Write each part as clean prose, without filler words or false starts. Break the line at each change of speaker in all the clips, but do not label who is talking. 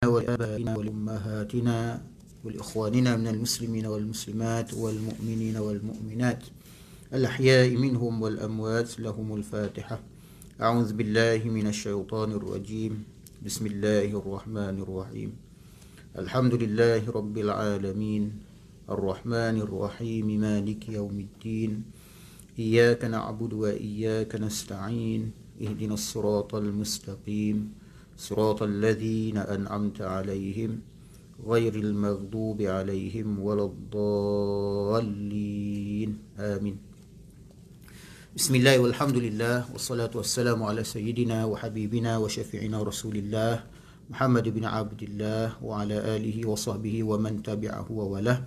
ولآبائنا ولأمهاتنا ولإخواننا من المسلمين والمسلمات والمؤمنين والمؤمنات الأحياء منهم والأموات لهم الفاتحة. أعوذ بالله من الشيطان الرجيم. بسم الله الرحمن الرحيم. الحمد لله رب العالمين الرحمن الرحيم مالك يوم الدين إياك نعبد وإياك نستعين اهدنا الصراط المستقيم صراط الذين أنعمت عليهم غير المغضوب عليهم ولا الضالين آمين. بسم الله والحمد لله والصلاة والسلام على سيدنا وحبيبنا وشفيعنا رسول الله محمد بن عبد الله وعلى آله وصحبه ومن تبعه ووله.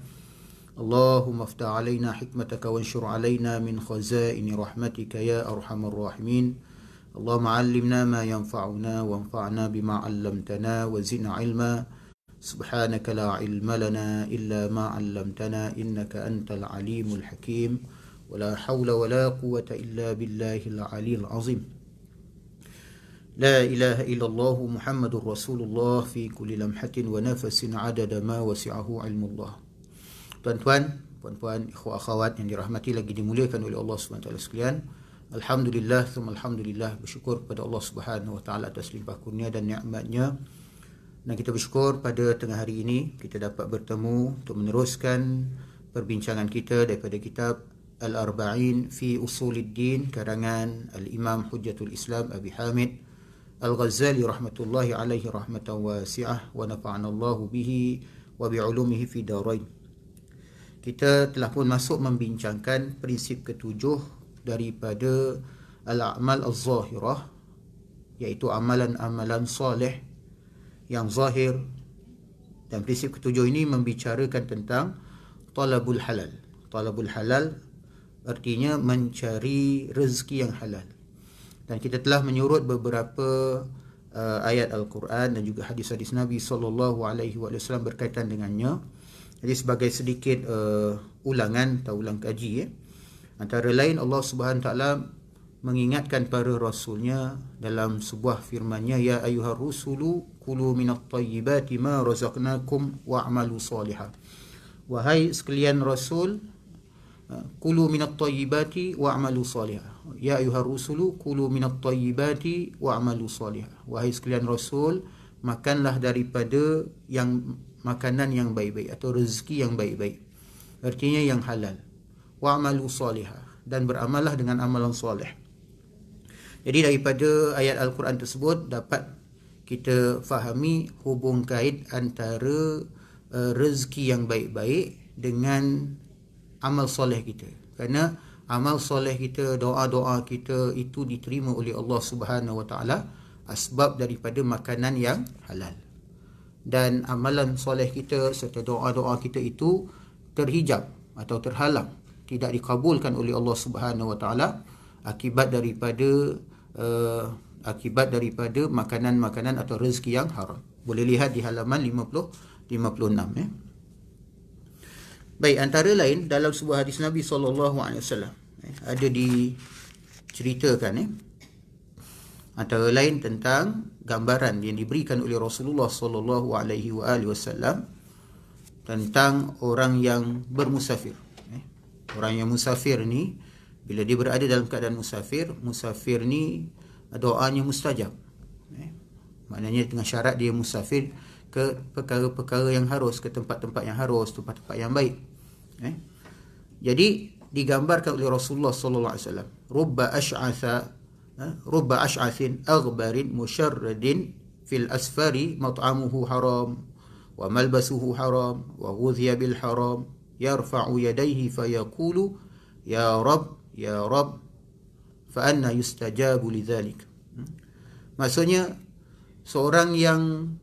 اللهم افتح علينا حكمتك وانشر علينا من خزائن رحمتك يا أرحم الراحمين. اللهم علمنا ما ينفعنا وانفعنا بما علمتنا وزدنا علما. سبحانك لا علم لنا إلا ما علمتنا إنك أنت العليم الحكيم ولا حول ولا قوة إلا بالله العلي العظيم. لا إله إلا الله محمد رسول الله في كل لمحة ونفس عدد ما وسعه علم الله. Tuan-tuan, puan-puan, ikhwah akhwat yang dirahmati lagi dimuliakan oleh Allah SWT sekalian. Alhamdulillah, alhamdulillah, bersyukur kepada Allah Subhanahu Wa Taala atas limpah kurnia dan nikmat-Nya. Dan kita bersyukur pada tengah hari ini kita dapat bertemu untuk meneruskan perbincangan kita daripada kitab Al-Arba'in fi Usuluddin karangan Al-Imam Hujjatul Islam Abi Hamid Al-Ghazali rahmatullahi alaihi rahmatan wasi'ah wa nafa'ana Allahu bihi wa bi'ulumihi fi darain. Kita telah pun masuk membincangkan prinsip ketujuh daripada al-a'mal az-zahirah, iaitu amalan-amalan soleh yang zahir. Dan prinsip ketujuh ini membicarakan tentang talabul halal. Talabul halal artinya mencari rezeki yang halal. Dan kita telah menyurut beberapa ayat Al-Quran dan juga hadis-hadis Nabi SAW berkaitan dengannya. Jadi sebagai sedikit ulangan atau ulang kaji, antara lain Allah Subhanahu Wa Taala mengingatkan para rasulnya dalam sebuah firman-Nya, ya ayyuhar rusulu kulu minat tayyibati ma razaqnakum wa'malu salihah. Wahai sekalian rasul, kulu minat tayyibati wa'malu salihah. Ya ayyuhar rusulu kulu minat tayyibati wa'malu salihah. Wahai sekalian rasul, makanlah daripada yang makanan yang baik-baik atau rezeki yang baik-baik. Artinya yang halal. Wa'malu salihah, dan beramallah dengan amalan soleh. Jadi daripada ayat Al-Quran tersebut dapat kita fahami hubung kait antara rezeki yang baik-baik dengan amal soleh kita. Kerana amal soleh kita, doa-doa kita itu diterima oleh Allah Subhanahu Wa Taala asbab daripada makanan yang halal. Dan amalan soleh kita serta doa-doa kita itu terhijab atau terhalang, tidak dikabulkan oleh Allah Subhanahu Wa Taala akibat daripada makanan-makanan atau rezeki yang haram. Boleh lihat di halaman 56 ya. Baik, antara lain dalam sebuah hadis Nabi SAW ada diceritakan antara lain tentang gambaran yang diberikan oleh Rasulullah SAW tentang orang yang bermusafir. Orang yang musafir ni, bila dia berada dalam keadaan musafir ni doanya mustajab. Maknanya dengan syarat dia musafir ke perkara-perkara yang harus, ke tempat-tempat yang harus, tempat-tempat yang baik. Jadi digambarkan oleh Rasulullah SAW, rubba ash'athin aghbarin musyarradin fil asfari mat'amuhu haram wa malbasuhu haram wa ghudhiya bil haram yarfa'u yadayhi fayaqulu ya rab fa anna yustajabu lidzalik. Maksudnya seorang yang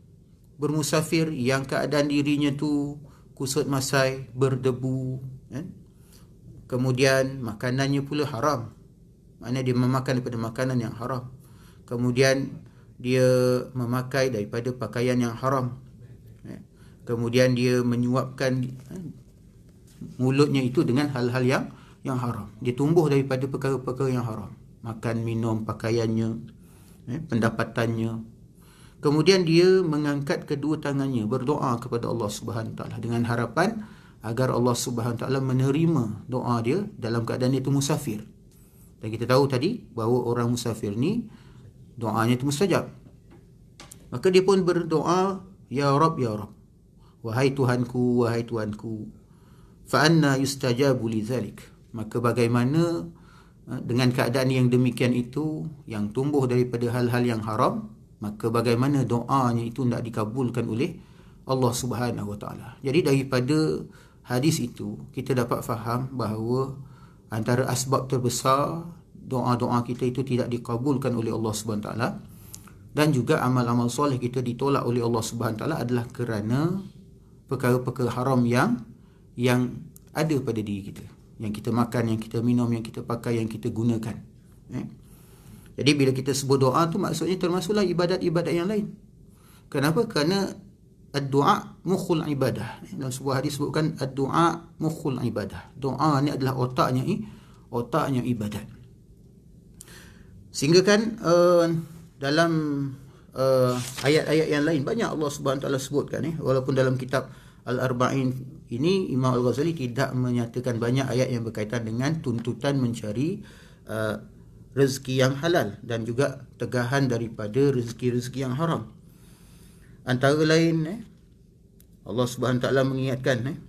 bermusafir yang keadaan dirinya tu kusut masai, berdebu, kemudian makanannya pula haram, maknanya dia memakan daripada makanan yang haram, kemudian dia memakai daripada pakaian yang haram, kemudian dia menyuapkan mulutnya itu dengan hal-hal yang haram. Dia tumbuh daripada perkara-perkara yang haram. Makan, minum, pakaiannya, pendapatannya. Kemudian dia mengangkat kedua tangannya berdoa kepada Allah Subhanahu Wa Taala dengan harapan agar Allah Subhanahu Wa Taala menerima doa dia dalam keadaan dia itu musafir. Dan kita tahu tadi bahawa orang musafir ni doanya itu mustajab. Maka dia pun berdoa, ya Rabb, ya Rabb, wahai Tuhanku, wahai Tuhanku, fa anna yustajabu lidzalik. Maka bagaimana dengan keadaan yang demikian itu, yang tumbuh daripada hal-hal yang haram, maka bagaimana doanya itu tidak dikabulkan oleh Allah Subhanahu Wa Taala. Jadi daripada hadis itu kita dapat faham bahawa antara asbab terbesar doa-doa kita itu tidak dikabulkan oleh Allah Subhanahu Wa Taala dan juga amal-amal soleh kita ditolak oleh Allah Subhanahu Wa Taala adalah kerana perkara-perkara haram yang ada pada diri kita, yang kita makan, yang kita minum, yang kita pakai, yang kita gunakan. Jadi bila kita sebut doa tu maksudnya termasuklah ibadat-ibadat yang lain. Kenapa? Kerana ad-du'a mukhul ibadah. Dalam sebuah hadis sebutkan ad-du'a mukhul ibadah. Doa ni adalah otaknya ibadat. Sehingga kan dalam ayat-ayat yang lain banyak Allah Subhanahu Wa Taala sebutkan walaupun dalam kitab Al-Arba'in ini Imam Al-Ghazali tidak menyatakan banyak ayat yang berkaitan dengan tuntutan mencari rezeki yang halal dan juga tegahan daripada rezeki-rezeki yang haram. Antara lain Allah Subhanahu Wa Taala mengingatkan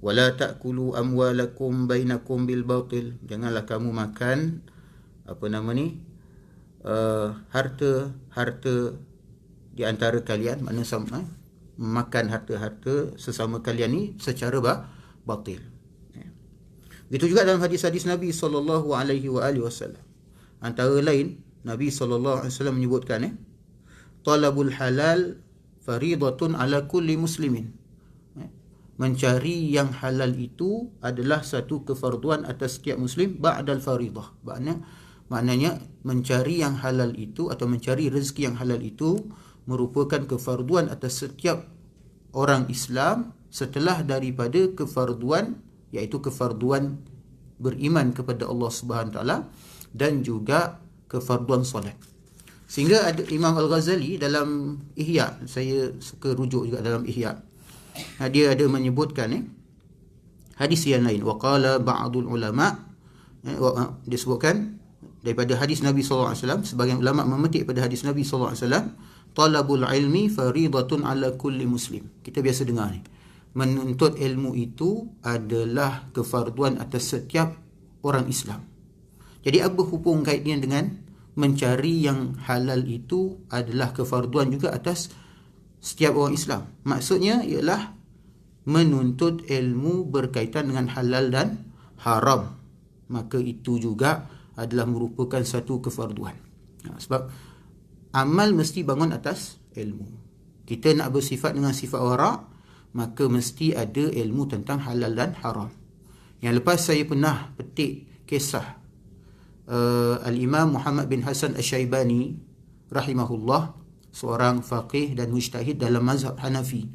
wala ta'kulu amwalakum bainakum bil batil. Janganlah kamu makan harta di antara kalian, makna sama makan harta-harta sesama kalian ni secara batil. Begitu juga dalam hadis-hadis Nabi SAW. Antara lain Nabi SAW menyebutkan talabul halal faridatun ala kulli muslimin. Mencari yang halal itu adalah satu kefarduan atas setiap muslim ba'dal faridah. Maknanya mencari yang halal itu atau mencari rezeki yang halal itu merupakan kefarduan atas setiap orang Islam setelah daripada kefarduan, iaitu kefarduan beriman kepada Allah Subhanahu Wa Taala dan juga kefarduan solat. Sehingga ada Imam Al-Ghazali dalam Ihya, saya suka rujuk juga dalam Ihya, dia ada menyebutkan hadis yang lain. Waqala ba'dul ulama, disebutkan daripada hadis Nabi SAW, sebagian ulama memetik pada hadis Nabi SAW, talabul ilmi faridatun ala kulli muslim. Kita biasa dengar ni, menuntut ilmu itu adalah kefarduan atas setiap orang Islam. Jadi apa hubung kaitnya dengan mencari yang halal itu adalah kefarduan juga atas setiap orang Islam? Maksudnya ialah menuntut ilmu berkaitan dengan halal dan haram, maka itu juga adalah merupakan satu kefarduan. Sebab amal mesti bangun atas ilmu. Kita nak bersifat dengan sifat wara', maka mesti ada ilmu tentang halal dan haram. Yang lepas saya pernah petik kisah Al-Imam Muhammad bin Hasan Asy-Syaibani rahimahullah, seorang faqih dan mujtahid dalam mazhab Hanafi.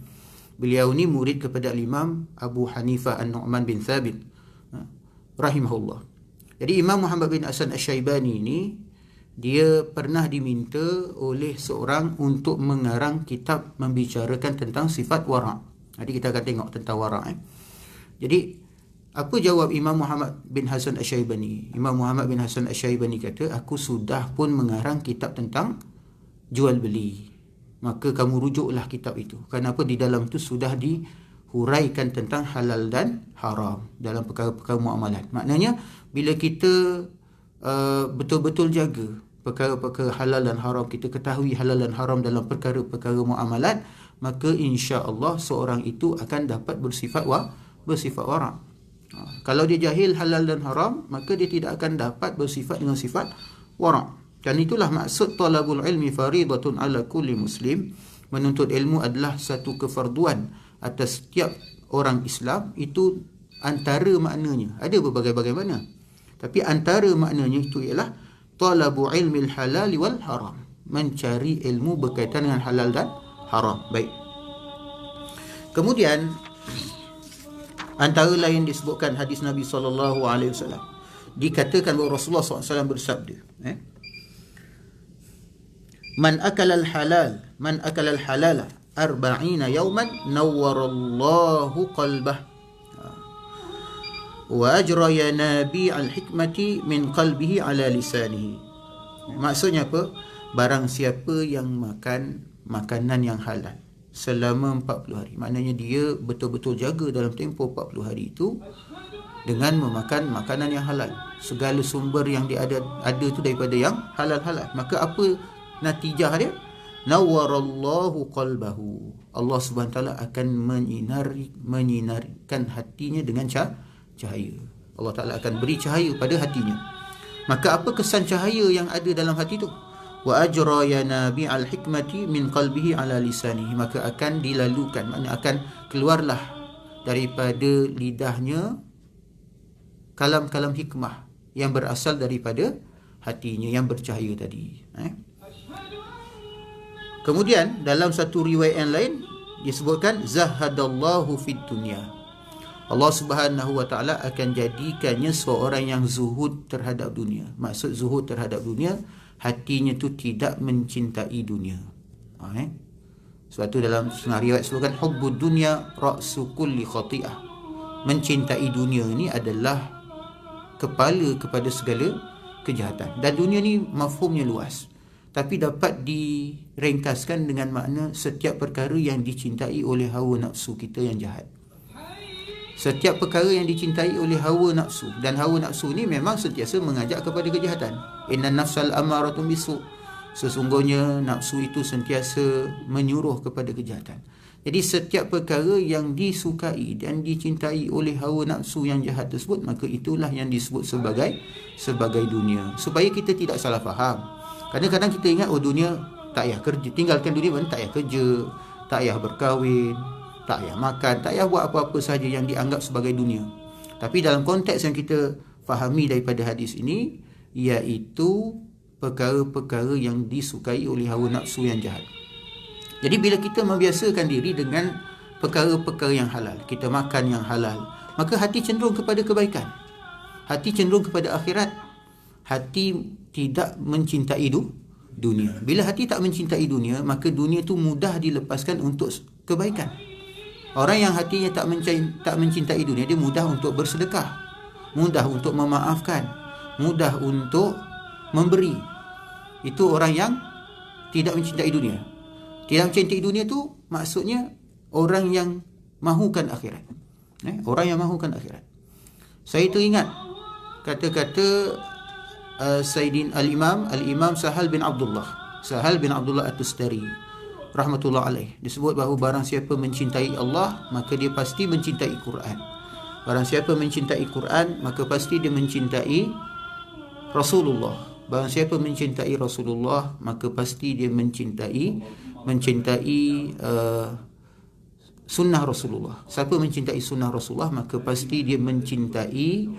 Beliau ni murid kepada Al-Imam Abu Hanifah An-Nu'man bin Thabit rahimahullah. Jadi Imam Muhammad bin Hasan Asy-Syaibani ni dia pernah diminta oleh seorang untuk mengarang kitab membicarakan tentang sifat wara'. Jadi kita akan tengok tentang wara'. Jadi apa jawab Imam Muhammad bin Hasan Asy-Syaibani? Imam Muhammad bin Hasan Asy-Syaibani kata, aku sudah pun mengarang kitab tentang jual beli. Maka kamu rujuklah kitab itu. Kenapa? Di dalam itu sudah dihuraikan tentang halal dan haram dalam perkara-perkara muamalat. Maknanya bila kita betul-betul jaga perkara-perkara halal dan haram, kita ketahui halal dan haram dalam perkara-perkara muamalat, maka insya-Allah seorang itu akan dapat bersifat wara'. Kalau dia jahil halal dan haram, maka dia tidak akan dapat bersifat dengan sifat wara'. Dan itulah maksud talabul ilmi faridatun ala kulli muslim. Menuntut ilmu adalah satu kefarduan atas setiap orang Islam. Itu antara maknanya. Ada berbagai-bagai makna, tapi antara maknanya itu ialah talabu ilmil halal wal haram, mencari ilmu berkaitan dengan halal dan haram. Baik. Kemudian antara lain disebutkan hadis Nabi SAW, dikatakan bahawa Rasulullah SAW bersabda, man akala al-halala 40 yawman nawwarallahu qalbah wa ajra yanabi al-hikmati min qalbihi ala lisanihi. Maksudnya apa? Barang siapa yang makan makanan yang halal selama 40 hari, maknanya dia betul-betul jaga dalam tempoh 40 hari itu dengan memakan makanan yang halal. Segala sumber yang dia ada tu daripada yang halal-halal. Maka apa natijah dia? Nawwarallahu qalbahu. Allah Subhanahu taala akan menyinarkan hatinya dengan cahaya. Allah Taala akan beri cahaya pada hatinya. Maka apa kesan cahaya yang ada dalam hati tu? Wa ajra yanabi al-hikmati min qalbihi ala lisanihi. Maka akan dilalukan, maknanya akan keluarlah daripada lidahnya kalam-kalam hikmah yang berasal daripada hatinya yang bercahaya tadi. Kemudian dalam satu riwayat yang lain disebutkan zahadallahu fid dunya. Allah Subhanahu wa taala akan jadikannya seorang yang zuhud terhadap dunia. Maksud zuhud terhadap dunia, hatinya tu tidak mencintai dunia. Sebab tu dalam setengah riwayat sebutkan hubbud dunya ra'su kulli khati'ah. Mencintai dunia ni adalah kepala kepada segala kejahatan. Dan dunia ni mafhumnya luas, tapi dapat diringkaskan dengan makna setiap perkara yang dicintai oleh hawa nafsu kita yang jahat. Setiap perkara yang dicintai oleh hawa nafsu, dan hawa nafsu ni memang sentiasa mengajak kepada kejahatan. Innan nafsal amaratun bisu. Sesungguhnya nafsu itu sentiasa menyuruh kepada kejahatan. Jadi setiap perkara yang disukai dan dicintai oleh hawa nafsu yang jahat tersebut, maka itulah yang disebut sebagai dunia. Supaya kita tidak salah faham. Kadang-kadang kita ingat dunia tak payah kerja, tinggalkan dunia pun tak payah kerja, tak payah berkahwin, tak payah makan, tak payah buat apa-apa sahaja yang dianggap sebagai dunia. Tapi dalam konteks yang kita fahami daripada hadis ini, iaitu perkara-perkara yang disukai oleh hawa nafsu yang jahat. Jadi bila kita membiasakan diri dengan perkara-perkara yang halal, kita makan yang halal, maka hati cenderung kepada kebaikan, hati cenderung kepada akhirat, hati tidak mencintai dunia. Bila hati tak mencintai dunia, maka dunia tu mudah dilepaskan untuk kebaikan. Orang yang hatinya tak mencintai dunia, dia mudah untuk bersedekah, mudah untuk memaafkan, mudah untuk memberi. Itu orang yang tidak mencintai dunia. Tidak mencintai dunia tu maksudnya orang yang mahukan akhirat. Orang yang mahukan akhirat. Saya teringat kata-kata Sayyidin Al-Imam Sahal bin Abdullah At-Tustari rahmatullah alaih. Disebut bahawa barang siapa mencintai Allah, maka dia pasti mencintai Quran. Barang siapa mencintai Quran, maka pasti dia mencintai Rasulullah. Barang siapa mencintai Rasulullah, maka pasti dia mencintai sunnah Rasulullah. Siapa mencintai sunnah Rasulullah, maka pasti dia mencintai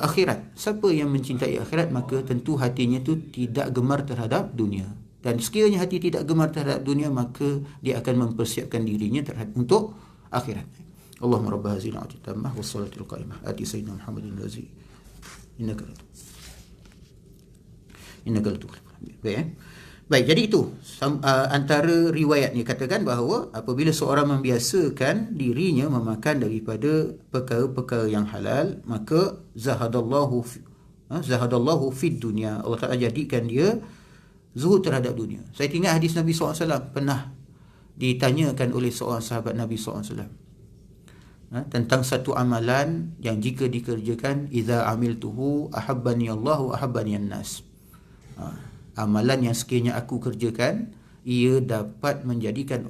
akhirat. Siapa yang mencintai akhirat, maka tentu hatinya tu tidak gemar terhadap dunia. Dan sekiranya hati tidak gemar terhadap dunia, maka dia akan mempersiapkan dirinya untuk akhirat. Allahumma rabb hadhihi al-'ati tammah was salatul qa'imah ati sayyidina Muhammadin lazi innaka Baik, jadi itu antara riwayat ni katakan bahawa apabila seorang membiasakan dirinya memakan daripada perkara-perkara yang halal, maka zahadallahu fid dunya. Allah Ta'ala jadikan dia zuhud terhadap dunia. Saya ingat hadis Nabi SAW pernah ditanyakan oleh seorang sahabat Nabi SAW tentang satu amalan yang jika dikerjakan, idza amiltuhu ahabbani Allah wa ahabbani an-nas. Amalan yang sekiranya aku kerjakan, ia dapat menjadikan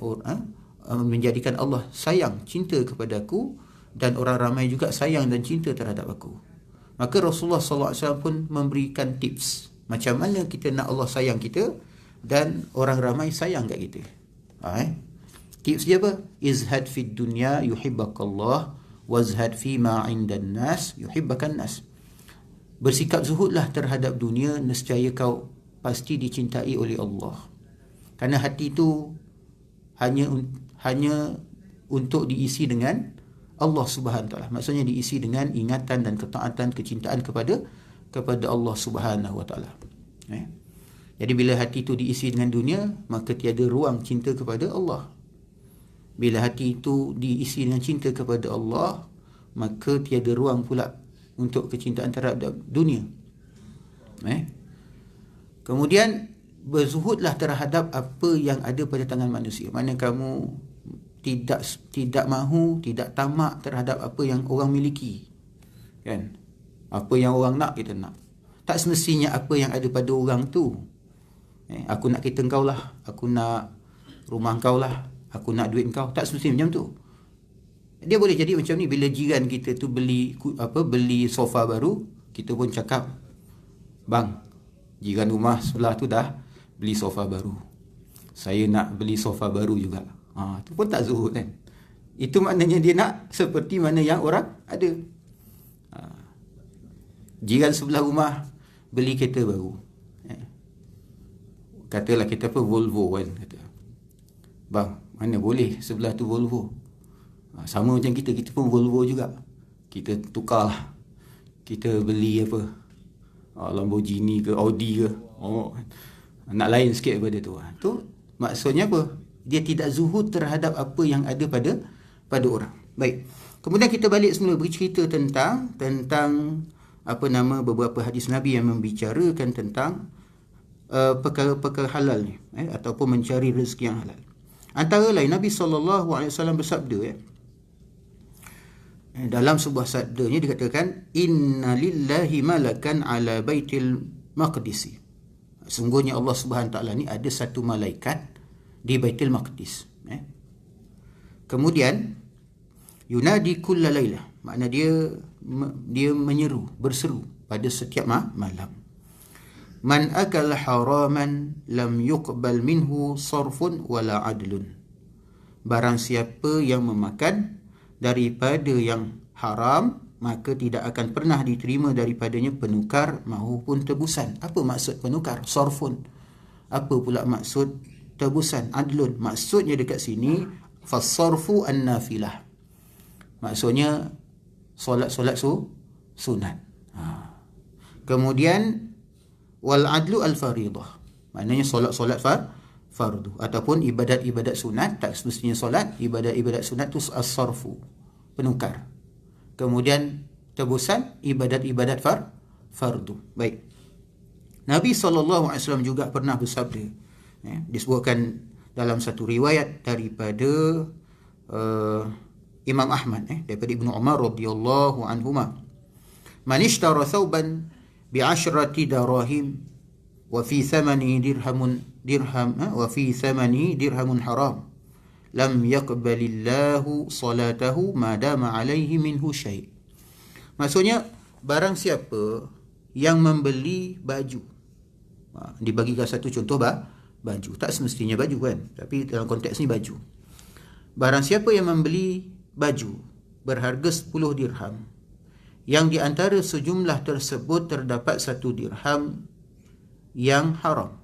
Allah sayang, cinta kepada aku, dan orang ramai juga sayang dan cinta terhadap aku. Maka Rasulullah SAW pun memberikan tips macam mana kita nak Allah sayang kita dan orang ramai sayang kat kita. Tips dia apa? Izhad fid dunya yuhibbakallah wazhad fi ma 'indan nas yuhibbakan nas. Bersikap zuhudlah terhadap dunia, nescaya kau pasti dicintai oleh Allah. Kerana hati itu hanya untuk diisi dengan Allah Subhanahu Wa Taala. Maksudnya diisi dengan ingatan dan ketaatan, kecintaan kepada Allah Subhanahu Wa Taala. Jadi bila hati itu diisi dengan dunia, maka tiada ruang cinta kepada Allah. Bila hati itu diisi dengan cinta kepada Allah, maka tiada ruang pula untuk kecintaan terhadap dunia. Kemudian berzuhudlah terhadap apa yang ada pada tangan manusia. Mana kamu tidak mahu, tidak tamak terhadap apa yang orang miliki. Kan? Apa yang orang nak, kita nak. Tak semestinya apa yang ada pada orang tu. Aku nak kereta kau lah, aku nak rumah kau lah, aku nak duit kau. Tak semestinya macam tu. Dia boleh jadi macam ni. Bila jiran kita tu beli sofa baru, kita pun cakap, bang, jiran rumah sebelah tu dah beli sofa baru, saya nak beli sofa baru juga. Itu pun tak zuhud kan. Itu maknanya dia nak seperti mana yang orang ada. Jiran sebelah rumah beli kereta baru, katalah kita Volvo kan, kata, bang, mana boleh sebelah tu Volvo. Sama macam kita pun Volvo juga. Kita tukar lah, kita beli apa, Lamborghini ke Audi ke, nak lain sikit daripada tu. Tu maksudnya apa? Dia tidak zuhud terhadap apa yang ada pada orang. Baik. Kemudian kita balik semula bercerita tentang beberapa hadis Nabi yang membicarakan tentang perkara-perkara halal ni, ataupun mencari rezeki yang halal. Antara lain Nabi SAW bersabda, dalam sebuah sabdanya dikatakan, inna lillahi malakan ala baitil maqdisi. Sungguhnya Allah Subhanahu Taala ni ada satu malaikat di Baitul Maqdis. Kemudian yunadi kulla lailah, makna dia menyeru, berseru pada setiap malam. Man akala haraman lam yuqbal minhu sarfun wala adlun. Barang siapa yang memakan daripada yang haram, maka tidak akan pernah diterima daripadanya penukar maupun tebusan. Apa maksud penukar? Sarfun. Apa pula maksud tebusan? Adlun. Maksudnya dekat sini, fasarfu an-nafilah. Maksudnya solat-solat sunat. Kemudian wal adlu al-faridah. Maknanya solat-solat fardu ataupun ibadat-ibadat sunat. Tak semestinya solat, ibadat-ibadat sunat tu as-sarfu, penukar. Kemudian tebusan ibadat-ibadat fardu. Baik. Nabi SAW juga pernah bersabda, disebutkan dalam satu riwayat daripada Imam Ahmad, daripada Ibnu Umar radhiyallahu anhuma, man ishtara thawban bi'ashrati darahim wa fi thamani dirhamun haram lam yaqbalillahu salatahu ma dama alaihi minhu syai'. Maksudnya, barang siapa yang membeli baju, dibagikan satu contoh baju, tak semestinya baju kan, tapi dalam konteks ni baju. Barang siapa yang membeli baju berharga 10 dirham, yang di antara sejumlah tersebut terdapat 1 dirham yang haram,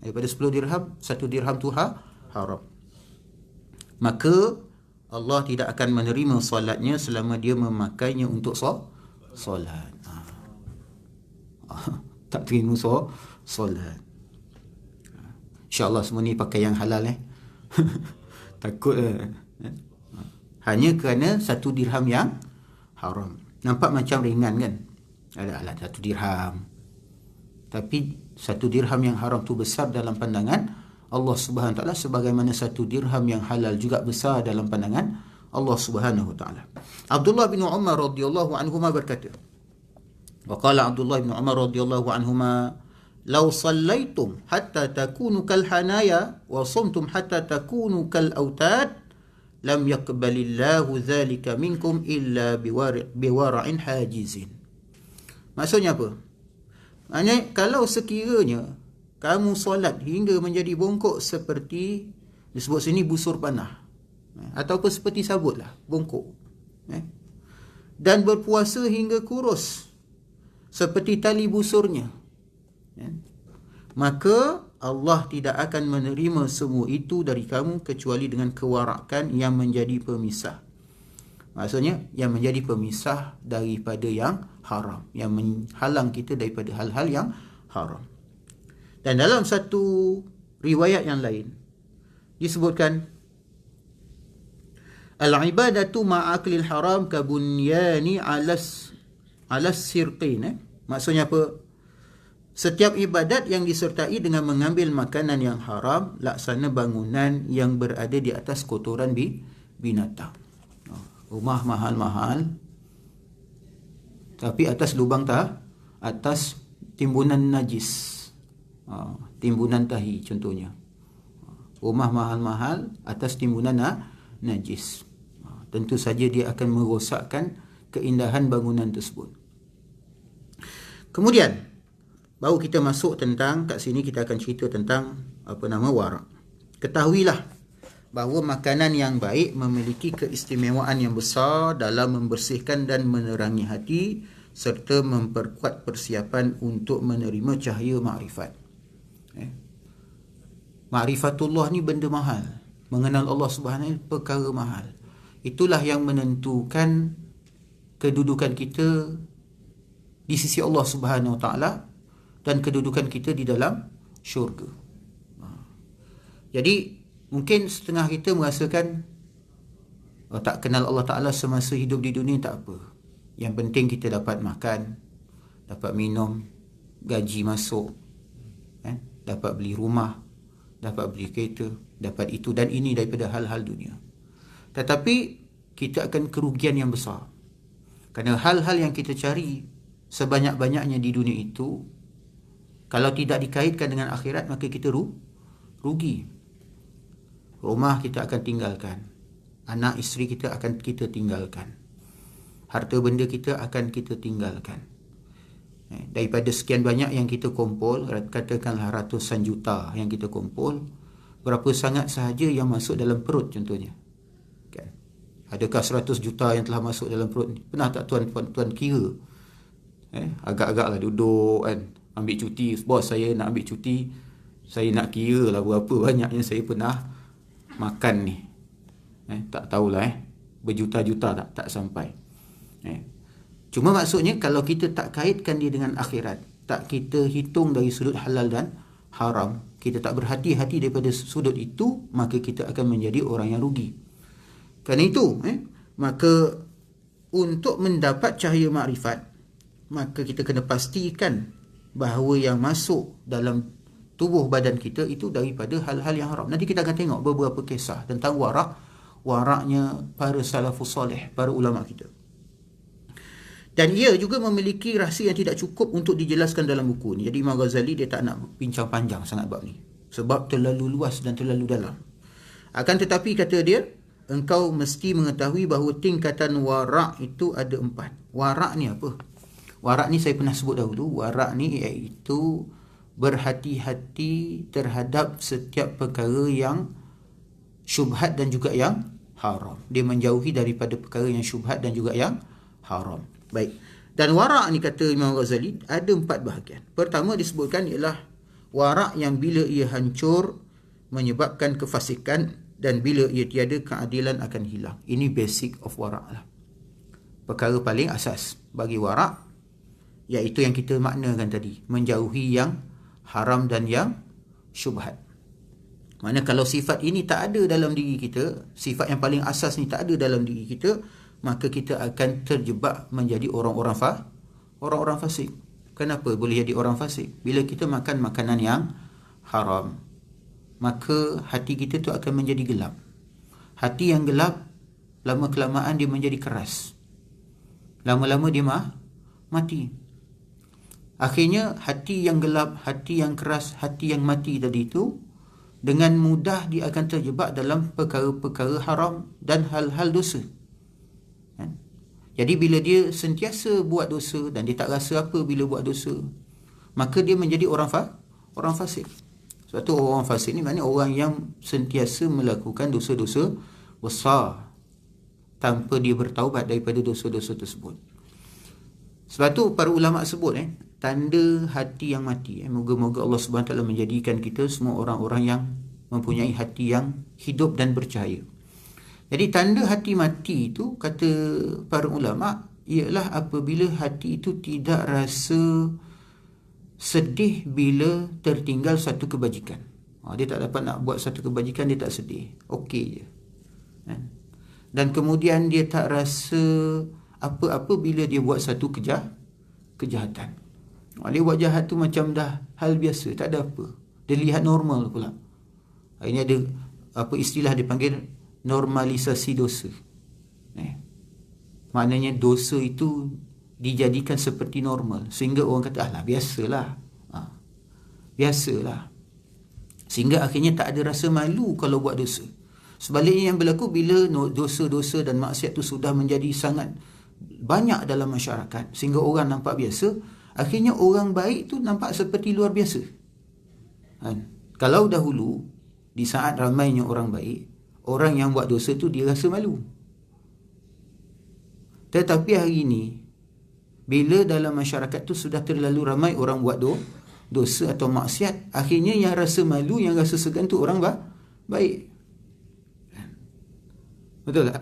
daripada 10 dirham 1 dirham tu haram, maka Allah tidak akan menerima solatnya selama dia memakainya untuk solat. Tak terima solat. InsyaAllah semua ni pakai yang halal takut hanya kerana 1 dirham yang haram. Nampak macam ringan kan, ada 1 dirham, tapi 1 dirham yang haram tu besar dalam pandangan Allah Subhanahu Taala, sebagaimana 1 dirham yang halal juga besar dalam pandangan Allah Subhanahu Taala. Abdullah bin Umar radhiyallahu anhuma berkata, wa qala Abdullah bin Umar radhiyallahu anhuma, law sallaitum hatta takunu kal hanaya wa sumtum hatta takunu kal autad lam yaqbalillahu dhalika minkum illa biwara'in hajizin. Maksudnya apa? Maksudnya, kalau sekiranya kamu solat hingga menjadi bongkok seperti disebut sini busur panah, ataupun seperti sabut lah, bongkok, dan berpuasa hingga kurus seperti tali busurnya, maka Allah tidak akan menerima semua itu dari kamu kecuali dengan kewarakan yang menjadi pemisah. Maksudnya, yang menjadi pemisah daripada yang haram, yang menghalang kita daripada hal-hal yang haram. Dan dalam satu riwayat yang lain disebutkan al-ibadatu ma'aklil haram kabunyani alas sirqin. Maksudnya apa? Setiap ibadat yang disertai dengan mengambil makanan yang haram laksana bangunan yang berada di atas kotoran binatang. Rumah mahal-mahal tapi atas lubang atas timbunan najis, timbunan tahi contohnya. Rumah mahal-mahal atas timbunan najis. Tentu saja dia akan merosakkan keindahan bangunan tersebut. Kemudian baru kita masuk tentang, kat sini kita akan cerita tentang warak. Ketahuilah bahawa makanan yang baik memiliki keistimewaan yang besar dalam membersihkan dan menerangi hati serta memperkuat persiapan untuk menerima cahaya makrifat. Makrifatullah ni benda mahal. Mengenal Allah Subhanahu perkara mahal. Itulah yang menentukan kedudukan kita di sisi Allah Subhanahu Wa Taala dan kedudukan kita di dalam syurga. Jadi mungkin setengah kita merasakan tak kenal Allah Ta'ala semasa hidup di dunia tak apa. Yang penting kita dapat makan, dapat minum, gaji masuk, dapat beli rumah, dapat beli kereta, dapat itu dan ini daripada hal-hal dunia. Tetapi kita akan kerugian yang besar. Kerana hal-hal yang kita cari sebanyak-banyaknya di dunia itu, kalau tidak dikaitkan dengan akhirat, maka kita rugi. Rumah kita akan tinggalkan, anak isteri kita akan kita tinggalkan, harta benda kita akan kita tinggalkan. Daripada sekian banyak yang kita kumpul, katakanlah ratusan juta yang kita kumpul, berapa sangat sahaja yang masuk dalam perut contohnya, kan? Adakah 100 juta yang telah masuk dalam perut ni? Pernah tak tuan kira? Agak-agaklah duduk kan, ambil cuti, bos saya nak ambil cuti, saya nak kira lah berapa banyak yang saya pernah makan ni. Tak tahulah berjuta-juta tak sampai. Cuma maksudnya kalau kita tak kaitkan dia dengan akhirat, tak kita hitung dari sudut halal dan haram, kita tak berhati-hati daripada sudut itu, maka kita akan menjadi orang yang rugi. Kerana itu maka untuk mendapat cahaya makrifat, maka kita kena pastikan bahawa yang masuk dalam tubuh badan kita itu daripada hal-hal yang haram. Nanti kita akan tengok beberapa kisah tentang waraknya para salafus soleh, para ulama kita. Dan ia juga memiliki rahsia yang tidak cukup untuk dijelaskan dalam buku ni. Jadi Imam Ghazali dia tak nak bincang panjang sangat bab ni, sebab terlalu luas dan terlalu dalam. Akan tetapi kata dia, engkau mesti mengetahui bahawa tingkatan warak itu ada 4. Warak ni apa? Warak ni saya pernah sebut dahulu. Warak ni iaitu berhati-hati terhadap setiap perkara yang syubhat dan juga yang haram. Dia menjauhi daripada perkara yang syubhat dan juga yang haram. Baik. Dan warak ni kata Imam Ghazali ada 4 bahagian. Pertama disebutkan ialah warak yang bila ia hancur menyebabkan kefasikan, dan bila ia tiada keadilan akan hilang. Ini basic of warak lah. Perkara paling asas bagi warak, iaitu yang kita maknakan tadi, menjauhi yang haram dan yang syubhat. Mana kalau sifat ini tak ada dalam diri kita, sifat yang paling asas ni tak ada dalam diri kita, maka kita akan terjebak menjadi orang-orang fasik. Kenapa boleh jadi orang fasik? Bila kita makan makanan yang haram, maka hati kita tu akan menjadi gelap. Hati yang gelap, lama-kelamaan dia menjadi keras. Lama-lama dia mati. Akhirnya hati yang gelap, hati yang keras, hati yang mati tadi itu, dengan mudah dia akan terjebak dalam perkara-perkara haram dan hal-hal dosa. Jadi bila dia sentiasa buat dosa dan dia tak rasa apa bila buat dosa, maka dia menjadi orang fasik. Sebab tu orang fasik ni maknanya orang yang sentiasa melakukan dosa-dosa besar tanpa dia bertaubat daripada dosa-dosa tersebut. Sebab tu para ulama sebut tanda hati yang mati. Moga-moga Allah SWT menjadikan kita semua orang-orang yang mempunyai hati yang hidup dan bercahaya. Jadi tanda hati mati itu kata para ulama ialah apabila hati itu tidak rasa sedih bila tertinggal satu kebajikan. Dia tak dapat nak buat satu kebajikan, dia tak sedih, okey je. Dan kemudian dia tak rasa apa-apa bila dia buat satu kejahatan. Dia buat jahat tu macam dah hal biasa, tak ada apa, dia lihat normal pula. Ini ada istilah dipanggil normalisasi dosa. Maknanya dosa itu dijadikan seperti normal, sehingga orang kata alah biasalah. Biasalah. Sehingga akhirnya tak ada rasa malu kalau buat dosa. Sebaliknya yang berlaku bila dosa-dosa dan maksiat itu sudah menjadi sangat banyak dalam masyarakat, sehingga orang nampak biasa, akhirnya orang baik tu nampak seperti luar biasa. Kalau dahulu, di saat ramainya orang baik, orang yang buat dosa tu dia rasa malu. Tetapi hari ini, bila dalam masyarakat tu sudah terlalu ramai orang buat dosa atau maksiat, akhirnya yang rasa malu, yang rasa segan tu orang baik. Betul tak?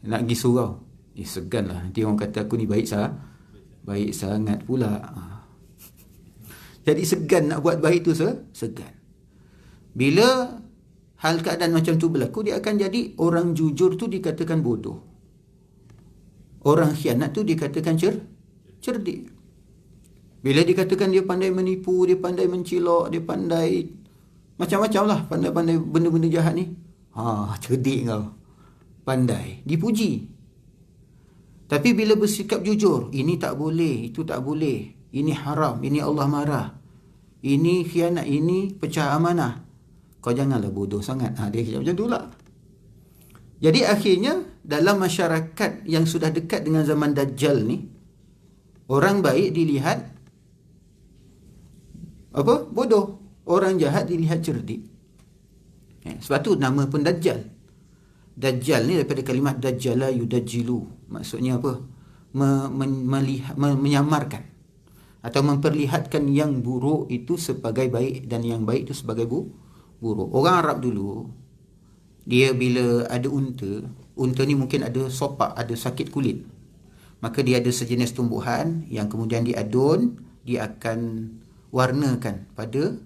Nak pergi surau, segan lah, nanti orang kata aku ni baik sangat pula. Jadi segan nak buat baik tu, segan. Bila hal keadaan macam tu berlaku, dia akan jadi orang jujur tu dikatakan bodoh, orang khianat tu dikatakan cerdik. Bila dikatakan dia pandai menipu, dia pandai mencilok, dia pandai macam-macam lah, pandai-pandai benda-benda jahat ni, cerdik kau, pandai, dipuji. Tapi bila bersikap jujur, ini tak boleh, itu tak boleh, ini haram, ini Allah marah, ini khianat, ini pecah amanah, kau janganlah bodoh sangat. Dia macam tu lah. Jadi akhirnya dalam masyarakat yang sudah dekat dengan zaman Dajjal ni, orang baik dilihat bodoh, orang jahat dilihat cerdik. Sebab tu nama pun Dajjal. Dajjal ni daripada kalimat Dajjala yudajjilu, maksudnya apa? Menyamarkan atau memperlihatkan yang buruk itu sebagai baik dan yang baik itu sebagai buruk. Orang Arab dulu, dia bila ada unta ni mungkin ada sopak, ada sakit kulit, maka dia ada sejenis tumbuhan yang kemudian diadun, dia akan warnakan pada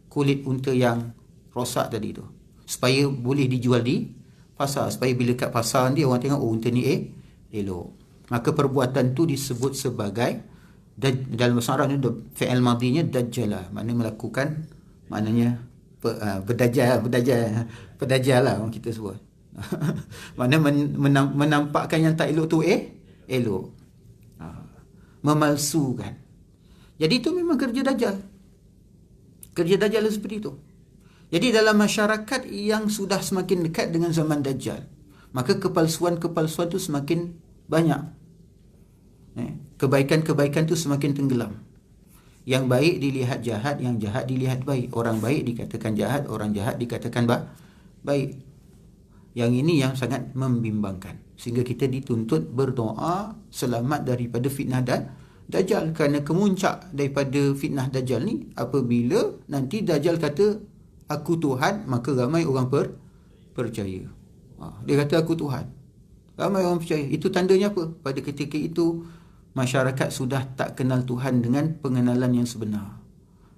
kulit unta yang rosak tadi tu, supaya boleh dijual di pasar, supaya bila kat pasar dia orang tengok unta ni elok. Maka perbuatan tu disebut sebagai, dalam bahasa Arab ni fi'il madinya dajjala, maknanya melakukan, maknanya berdajjal lah orang kita sebut. Maknanya menampakkan yang tak elok tu elok, memalsukan. Jadi itu memang kerja Dajjal. Kerja Dajjal seperti itu. Jadi dalam masyarakat yang sudah semakin dekat dengan zaman Dajjal, maka kepalsuan-kepalsuan itu semakin banyak. Kebaikan-kebaikan itu semakin tenggelam. Yang baik dilihat jahat, yang jahat dilihat baik. Orang baik dikatakan jahat, orang jahat dikatakan baik. Yang ini yang sangat membimbangkan. Sehingga kita dituntut berdoa selamat daripada fitnah Dajjal. Kerana kemuncak daripada fitnah Dajjal ni, apabila nanti Dajjal kata aku Tuhan, maka ramai orang percaya. Dia kata aku Tuhan, ramai orang percaya. Itu tandanya apa? Pada ketika itu masyarakat sudah tak kenal Tuhan dengan pengenalan yang sebenar.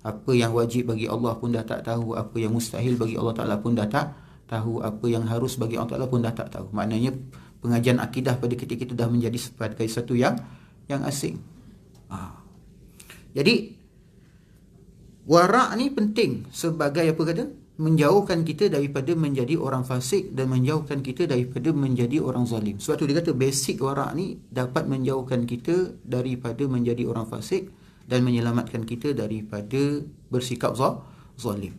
Apa yang wajib bagi Allah pun dah tak tahu, apa yang mustahil bagi Allah Ta'ala pun dah tak tahu, apa yang harus bagi Allah Ta'ala pun dah tak tahu. Maknanya pengajian akidah pada ketika itu dah menjadi sebagai satu yang asing. Jadi warak ni penting sebagai apa kata? Menjauhkan kita daripada menjadi orang fasik dan menjauhkan kita daripada menjadi orang zalim. Sebab tu dia kata basic warak ni dapat menjauhkan kita daripada menjadi orang fasik dan menyelamatkan kita daripada bersikap zalim.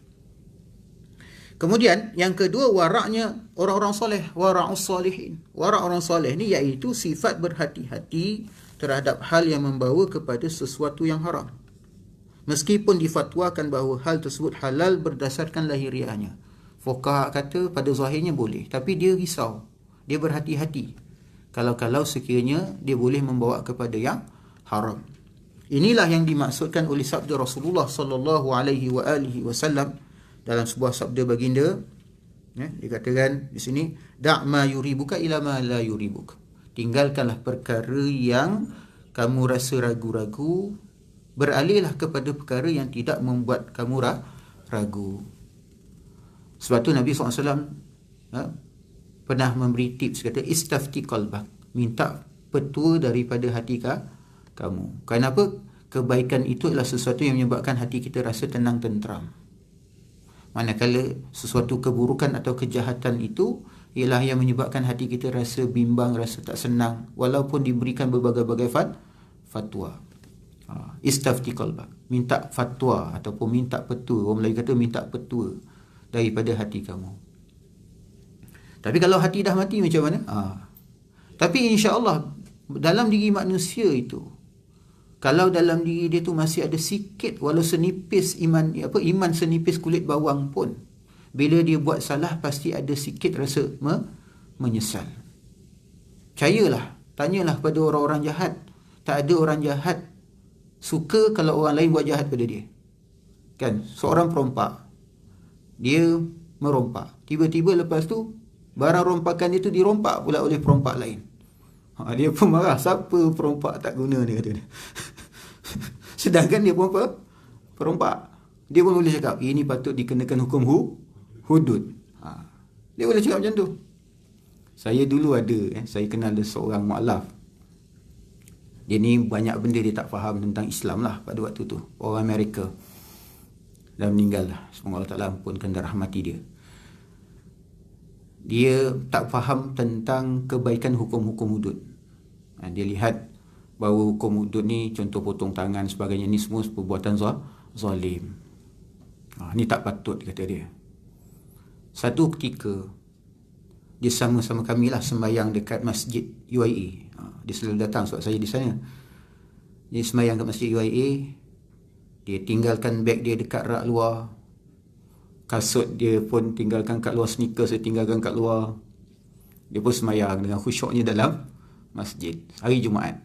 Kemudian yang kedua, waraknya orang-orang soleh, wara'us salihin. Warak orang soleh ni iaitu sifat berhati-hati terhadap hal yang membawa kepada sesuatu yang haram, meskipun difatwakan bahawa hal tersebut halal berdasarkan lahiriahnya. Fuqaha kata pada zahirnya boleh, tapi dia risau, dia berhati-hati kalau sekiranya dia boleh membawa kepada yang haram. Inilah yang dimaksudkan oleh sabda Rasulullah sallallahu alaihi wasallam dalam sebuah sabda baginda. Dikatakan di sini, da' ma yuribuka ila ma la yuribuk. Tinggalkanlah perkara yang kamu rasa ragu-ragu, beralihlah kepada perkara yang tidak membuat kamu ragu. Sebab tu Nabi SAW pernah memberi tips, kata istafti qalbak, minta petua daripada hati kamu. Kenapa? Kebaikan itu adalah sesuatu yang menyebabkan hati kita rasa tenang, tenteram. Manakala sesuatu keburukan atau kejahatan itu ialah yang menyebabkan hati kita rasa bimbang, rasa tak senang, walaupun diberikan berbagai-bagai fatwa. Istafti qalbak, minta fatwa ataupun minta petua. Orang Melayu kata minta petua daripada hati kamu. Tapi kalau hati dah mati macam mana? Tapi insya-Allah dalam diri manusia itu, kalau dalam diri dia tu masih ada sikit walau senipis iman senipis kulit bawang pun, bila dia buat salah pasti ada sikit rasa menyesal. Percayalah, tanyalah pada orang-orang jahat. Tak ada orang jahat suka kalau orang lain buat jahat pada dia. Kan, seorang perompak, dia merompak, tiba-tiba lepas tu barang rompakan dia tu dirompak pula oleh perompak lain. Dia pun marah, siapa perompak tak guna ni, kata dia. Sedangkan dia pun perompak. Dia pun boleh cakap ini patut dikenakan hukum hudud. Dia boleh cakap macam tu. Saya dulu ada, saya kenal ada seorang mu'alaf. Dia ni banyak benda dia tak faham tentang Islam lah pada waktu tu. Orang Amerika. Dah meninggal lah. Semoga Allah Ta'ala ampunkan dan rahmati dia. Dia tak faham tentang kebaikan hukum-hukum hudud. Dia lihat bahawa hukum hudud ni, contoh potong tangan sebagainya, ni semua perbuatan zalim. Ni tak patut, kata dia. Satu ketika dia sama-sama kami lah sembahyang dekat masjid UIA. Dia selalu datang sebab saya di sana. Dia sembahyang kat masjid UIA. Dia tinggalkan beg dia dekat rak luar. Kasut dia pun tinggalkan kat luar, sneakers dia tinggalkan kat luar. Dia pun sembahyang dengan khusyuknya dalam masjid hari Jumaat.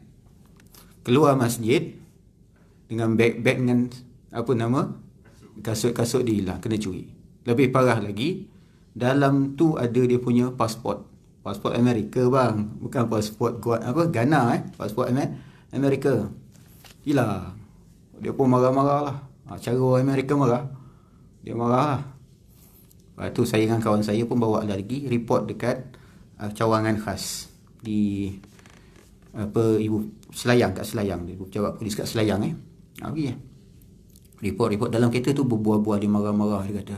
Keluar masjid dengan beg-beg dengan kasut-kasut dia hilang, kena curi. Lebih parah lagi, dalam tu ada dia punya pasport Amerika bang, bukan pasport Ghana, pasport Amerika hilang. Dia pun marah-marah lah. Cara orang Amerika marah, dia marah lah. Lepas tu saya dengan kawan saya pun bawa lagi report dekat cawangan khas di Ibu Selayang, kat Selayang, dia pejabat polis kat Selayang report dalam kereta tu berbuah-buah. Dia marah-marah, dia kata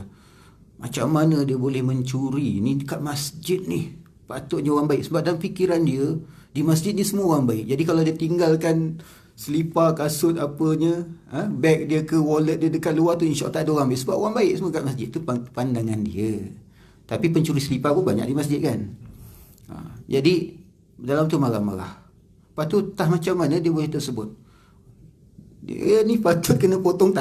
macam mana dia boleh mencuri ni dekat masjid ni, patutnya orang baik. Sebab dalam fikiran dia di masjid ni semua orang baik. Jadi kalau dia tinggalkan selipar, kasut apanya, beg dia ke wallet dia dekat luar tu, insya-Allah tak ada orang baik, sebab orang baik semua kat masjid. Tu pandangan dia. Tapi pencuri selipar pun banyak di masjid kan. Jadi dalam tu marah-marah. Lepas tu tak macam mana dia boleh tersebut, dia ni patut kena potong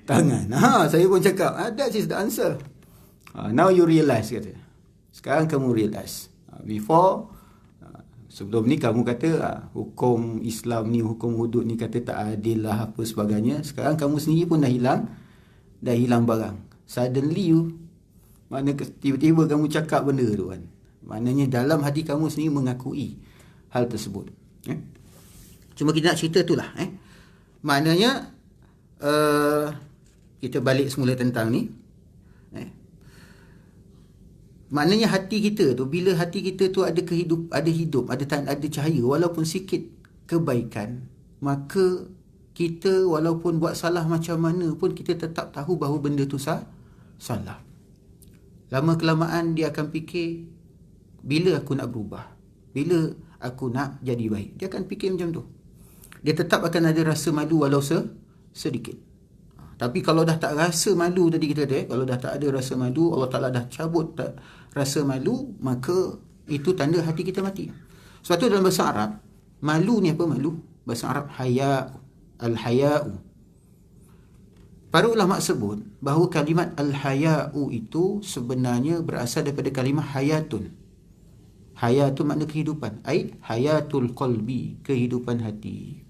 tangan. Saya pun cakap, that is the answer. Now you realize, kata. Sekarang kamu realize. Before, sebelum ni kamu kata hukum Islam ni, hukum hudud ni kata tak adil lah apa sebagainya. Sekarang kamu sendiri pun dah hilang barang. Suddenly mana tiba-tiba kamu cakap benda tu kan. Maknanya dalam hati kamu sendiri mengakui hal tersebut. Cuma kita nak cerita tu lah. Maknanya kita balik semula tentang ni. Maknanya hati kita tu, bila hati kita tu ada hidup, ada cahaya, walaupun sikit kebaikan, maka kita walaupun buat salah macam mana pun kita tetap tahu bahawa benda tu salah. Lama kelamaan dia akan fikir, bila aku nak berubah, bila aku nak jadi baik. Dia akan fikir macam tu. Dia tetap akan ada rasa malu walau sedikit. Tapi kalau dah tak rasa malu, tadi kita kata, kalau dah tak ada rasa malu, Allah Ta'ala dah cabut rasa malu, maka itu tanda hati kita mati. Sebab tu dalam bahasa Arab, malu ni apa malu? Bahasa Arab al-haya'u. Para ulama sebut bahawa kalimat al-haya'u itu sebenarnya berasal daripada kalimah hayatun. Hayatun makna kehidupan. Hayatul qalbi, kehidupan hati.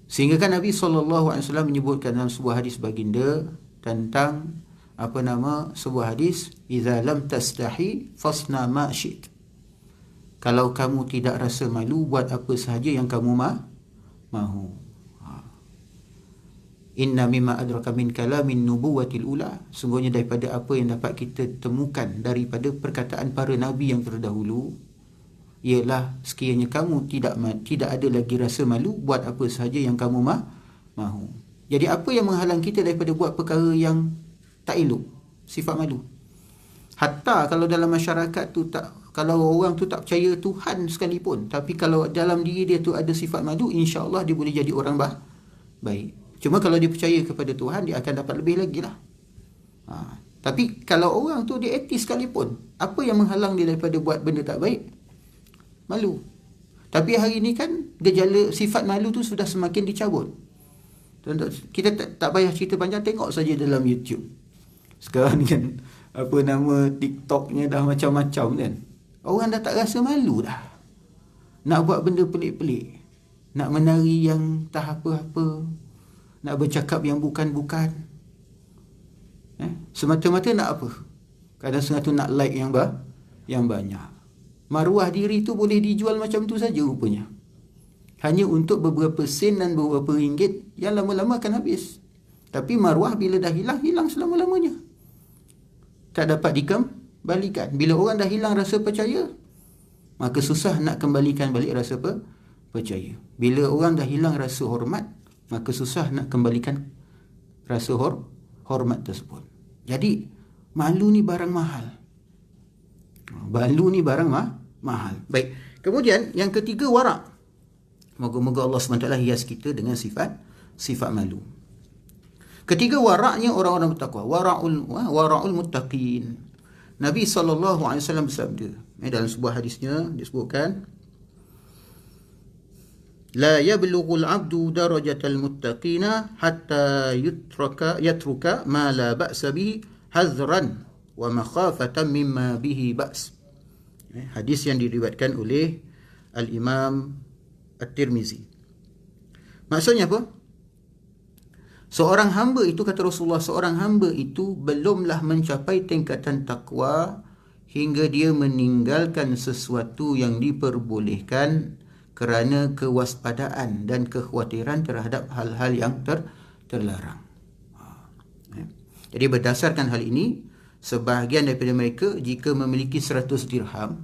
Sehingga kan Nabi SAW menyebutkan dalam sebuah hadis baginda tentang sebuah hadis, idza lam tastahi fasna ma syi'ta. Kalau kamu tidak rasa malu, buat apa sahaja yang kamu mahu. Inna mimma adraka min kalamin nubuwatil ula. Sungguhnya daripada apa yang dapat kita temukan daripada perkataan para nabi yang terdahulu, ialah sekiranya kamu tidak ada lagi rasa malu, buat apa sahaja yang kamu mahu. Jadi apa yang menghalang kita daripada buat perkara yang tak elok? Sifat malu. Hatta kalau dalam masyarakat tu kalau orang tu tak percaya Tuhan sekalipun, tapi kalau dalam diri dia tu ada sifat malu, insya-Allah dia boleh jadi orang baik. Cuma kalau dia percaya kepada Tuhan, dia akan dapat lebih lagi lah. Tapi kalau orang tu dia etis sekalipun, apa yang menghalang dia daripada buat benda tak baik? Malu. Tapi hari ni kan gejala sifat malu tu sudah semakin dicabut. Kita tak payah cerita panjang, tengok saja dalam YouTube. Sekarang ni kan TikToknya dah macam-macam kan. Orang dah tak rasa malu dah. Nak buat benda pelik-pelik. Nak menari yang tak apa-apa. Nak bercakap yang bukan-bukan. Semata-mata nak apa? Kadang-kadang tu nak like yang banyak. Maruah diri tu boleh dijual macam tu saja rupanya. Hanya untuk beberapa sen dan beberapa ringgit yang lama-lama akan habis. Tapi maruah bila dah hilang, hilang selama-lamanya. Tak dapat dikembalikan. Bila orang dah hilang rasa percaya, maka susah nak kembalikan balik rasa percaya. Bila orang dah hilang rasa hormat, maka susah nak kembalikan rasa hormat tersebut. Jadi malu ni barang mahal. Malu ni barang mahal. Baik. Kemudian yang ketiga, warak. Moga-moga Allah SWT hias kita dengan sifat malu. Ketiga, waraknya orang-orang bertakwa. Wara'ul muttaqin. Nabi SAW bersabda, dalam sebuah hadisnya disebutkan, la yablughul 'abdu darajatal muttaqina hatta yatruka ma la ba'sa bihi hazran wa makhafatan mimma bihi ba's. Hadis yang diriwayatkan oleh Al-Imam At-Tirmizi. Maksudnya apa? Seorang hamba itu, kata Rasulullah, seorang hamba itu belumlah mencapai tingkatan takwa hingga dia meninggalkan sesuatu yang diperbolehkan kerana kewaspadaan dan kekhawatiran terhadap hal-hal yang terlarang. Jadi berdasarkan hal ini, sebahagian daripada mereka jika memiliki 100 dirham,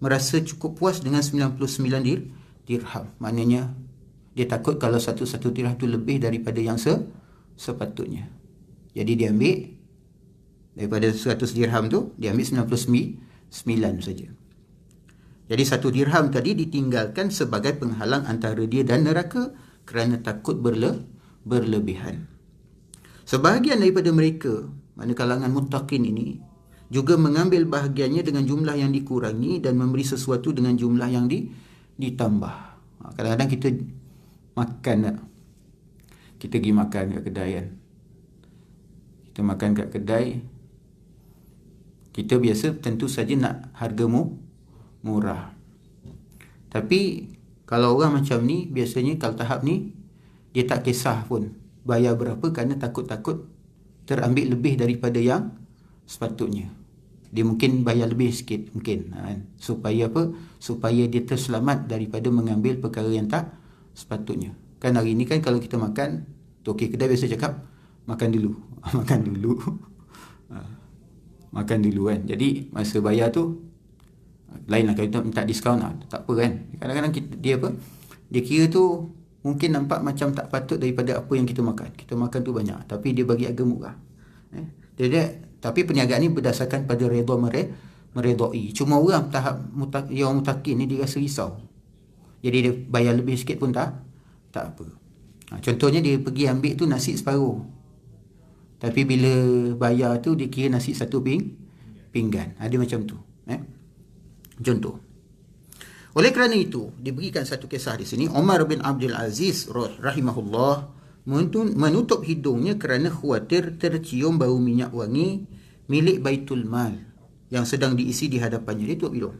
merasa cukup puas dengan 99 dirham. Maknanya dia takut kalau satu dirham itu lebih daripada yang sepatutnya. Jadi dia ambil daripada 100 dirham tu, dia ambil 99 saja. Jadi 1 dirham tadi ditinggalkan sebagai penghalang antara dia dan neraka kerana takut berlebihan. Sebahagian daripada mereka, mana kalangan muttaqin ini, juga mengambil bahagiannya dengan jumlah yang dikurangi dan memberi sesuatu dengan jumlah yang ditambah. Kadang-kadang kita makan tak? Kita pergi makan kat kedai kan. Kita makan kat kedai, kita biasa tentu saja nak harga murah. Tapi kalau orang macam ni, biasanya kalau tahap ni, dia tak kisah pun bayar berapa kerana takut-takut terambil lebih daripada yang sepatutnya. Dia mungkin bayar lebih sikit mungkin, supaya apa? Supaya dia terselamat daripada mengambil perkara yang tak sepatutnya. Kan hari ni kan kalau kita makan, tokey kedai biasa cakap makan dulu. Makan dulu kan. Jadi masa bayar tu lain lah, kalau kita minta diskaun tak apa kan. Kadang-kadang dia kira tu mungkin nampak macam tak patut daripada apa yang kita makan. Kita makan tu banyak, tapi dia bagi harga murah. Tapi perniagaan ni berdasarkan pada redha meredai. Cuma orang tahap yang mutakin ni dia rasa risau. Jadi dia bayar lebih sikit pun tak apa. Contohnya dia pergi ambil tu nasi separuh. Tapi bila bayar tu dia kira nasi satu pinggan. Ada macam tu. Contoh. Oleh kerana itu, diberikan satu kisah di sini, Umar bin Abdul Aziz rahimahullah menutup hidungnya kerana khawatir tercium bau minyak wangi milik Baitul Mal yang sedang diisi di hadapannya. Dia tutup hidung.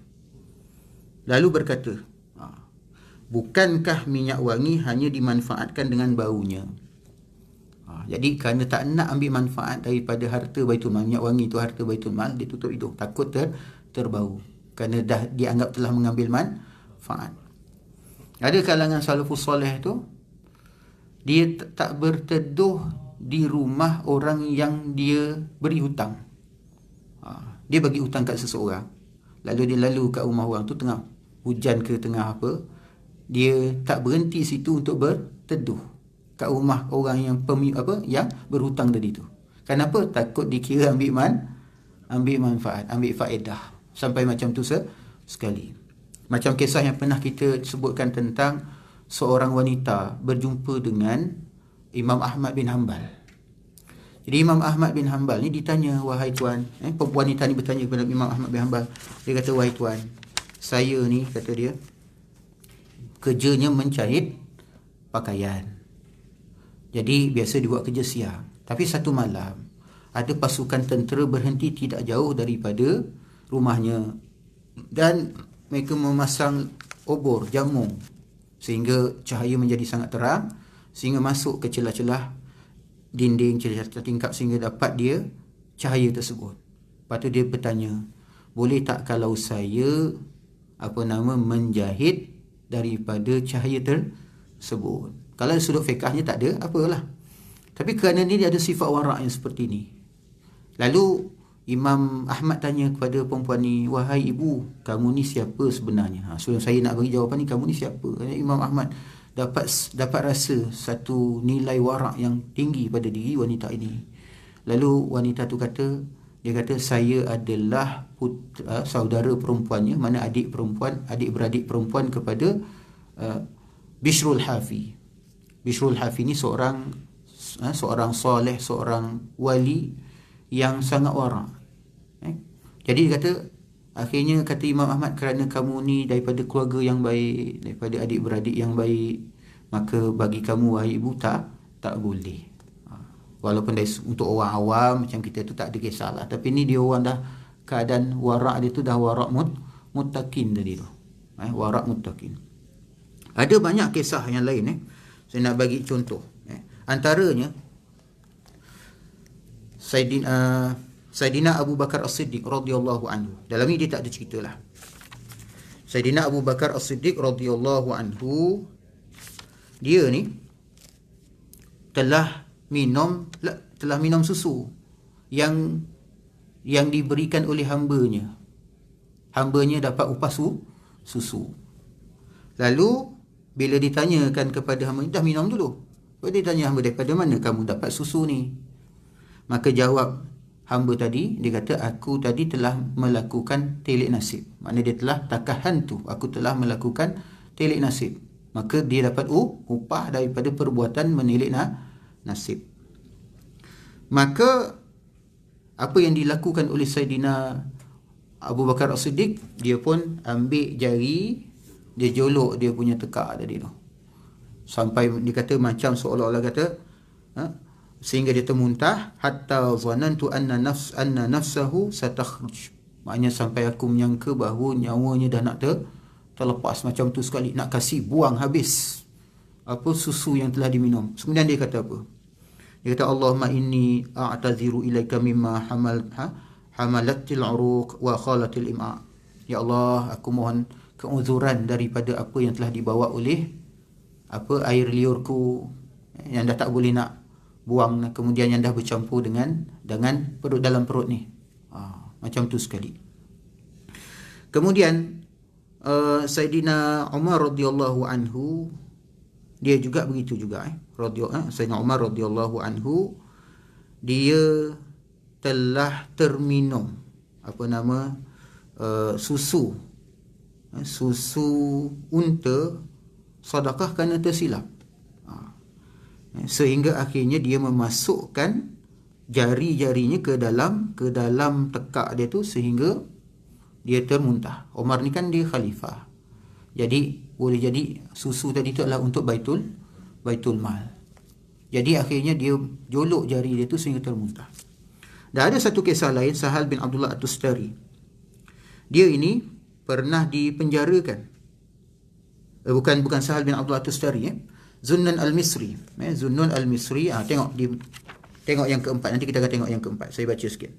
Lalu berkata, bukankah minyak wangi hanya dimanfaatkan dengan baunya? Jadi kerana tak nak ambil manfaat daripada harta Baitul Mal, minyak wangi itu harta Baitul Mal, dia tutup hidung, takut terbau. kerana dah dianggap telah mengambil manfaat. Ada kalangan salafus soleh tu, dia tak berteduh di rumah orang yang dia beri hutang. Dia bagi hutang kat seseorang, lalu dia lalu kat rumah orang tu tengah hujan ke tengah apa, dia tak berhenti situ untuk berteduh kat rumah orang yang yang berhutang tadi tu. Kenapa? Takut dikira ambil manfaat, ambil faedah. Sampai macam tu sekali. Macam kisah yang pernah kita sebutkan tentang seorang wanita berjumpa dengan Imam Ahmad bin Hanbal. Jadi Imam Ahmad bin Hanbal ni ditanya, wahai tuan, wanita ni bertanya kepada Imam Ahmad bin Hanbal. Dia kata, wahai tuan, saya ni, kata dia, kerjanya mencahit pakaian. Jadi biasa dia buat kerja siang. Tapi satu malam, ada pasukan tentera berhenti tidak jauh daripada rumahnya. Dan mereka memasang obor, jamung, sehingga cahaya menjadi sangat terang, sehingga masuk ke celah-celah dinding, celah-celah tingkap, sehingga dapat dia cahaya tersebut. Lepas tu dia bertanya, boleh tak kalau saya menjahit daripada cahaya tersebut? Kalau sudut fiqahnya tak ada, apalah. Tapi kerana dia ada sifat warak yang seperti ni. Lalu Imam Ahmad tanya kepada perempuan ni, wahai ibu, kamu ni siapa sebenarnya? Sebelum saya nak bagi jawapan ni, kamu ni siapa? Imam Ahmad dapat rasa satu nilai warak yang tinggi pada diri wanita ini. Lalu wanita tu dia kata, saya adalah saudara perempuannya, mana adik-beradik perempuan kepada Bishrul Hafi. Bishrul Hafi ni seorang soleh, seorang wali yang sangat warak. Jadi dia kata, akhirnya kata Imam Ahmad, kerana kamu ni daripada keluarga yang baik, daripada adik-beradik yang baik, maka bagi kamu, wahai ibu, tak boleh. Walaupun untuk orang awam macam kita tu tak ada kisahlah. Tapi ni dia orang dah, keadaan warak dia tu dah warak muttaqin tadi tu. Warak muttaqin. Ada banyak kisah yang lain. Saya nak bagi contoh. Antaranya, Saidina Abu Bakar As-Siddiq radhiyallahu anhu. Dalam ni dia tak ada cerita lah. Saidina Abu Bakar As-Siddiq radhiyallahu anhu, dia ni telah minum susu yang diberikan oleh hambanya. Hambanya dapat upah susu. Lalu bila ditanyakan kepada hamba, dah minum dulu. Dia tanya hamba, daripada mana kamu dapat susu ni? Maka jawab hamba tadi, dia kata, aku tadi telah melakukan telik nasib. Maknanya dia telah takahan tu, aku telah melakukan telik nasib. Maka dia dapat upah daripada perbuatan menilik nasib. Maka apa yang dilakukan oleh Saidina Abu Bakar As-Siddiq, dia pun ambil jari, dia jolok dia punya tekak tadi tu, sampai dia kata macam seolah-olah kata sehingga dia termuntah, hatta zanantu anna nafsahu satakhruj. Maknanya sampai aku menyangka bahawa nyawanya dah nak terlepas. Macam tu sekali, nak kasih buang habis susu yang telah diminum. Kemudian dia kata apa? Dia kata, Allahumma inni a'taziru ilaika mimma hamalatil uruq wa khalatil im'a. Ya Allah, aku mohon keuzuran daripada apa yang telah dibawa oleh air liurku yang dah tak boleh nak buang, kemudian yang dah bercampur dengan perut dalam perut ni. Macam tu sekali. Kemudian Saidina Umar radhiyallahu anhu, dia juga begitu juga. Saidina Umar radhiyallahu anhu, dia telah terminum susu unta sedekah kerana tersilap. Sehingga akhirnya dia memasukkan jari-jarinya ke dalam tekak dia tu, sehingga dia termuntah. Umar ni kan dia khalifah, jadi boleh jadi susu tadi tu adalah untuk baitul mal. Jadi akhirnya dia jolok jari dia tu sehingga termuntah. Dan ada satu kisah lain, Sahal bin Abdullah At-Tustari. Dia ini pernah dipenjarakan. Bukan Sahal bin Abdullah At-Tustari, Zunnun Al-Misri. Zunnun Al-Misri, tengok yang keempat. Nanti kita akan tengok yang keempat. Saya baca sikit.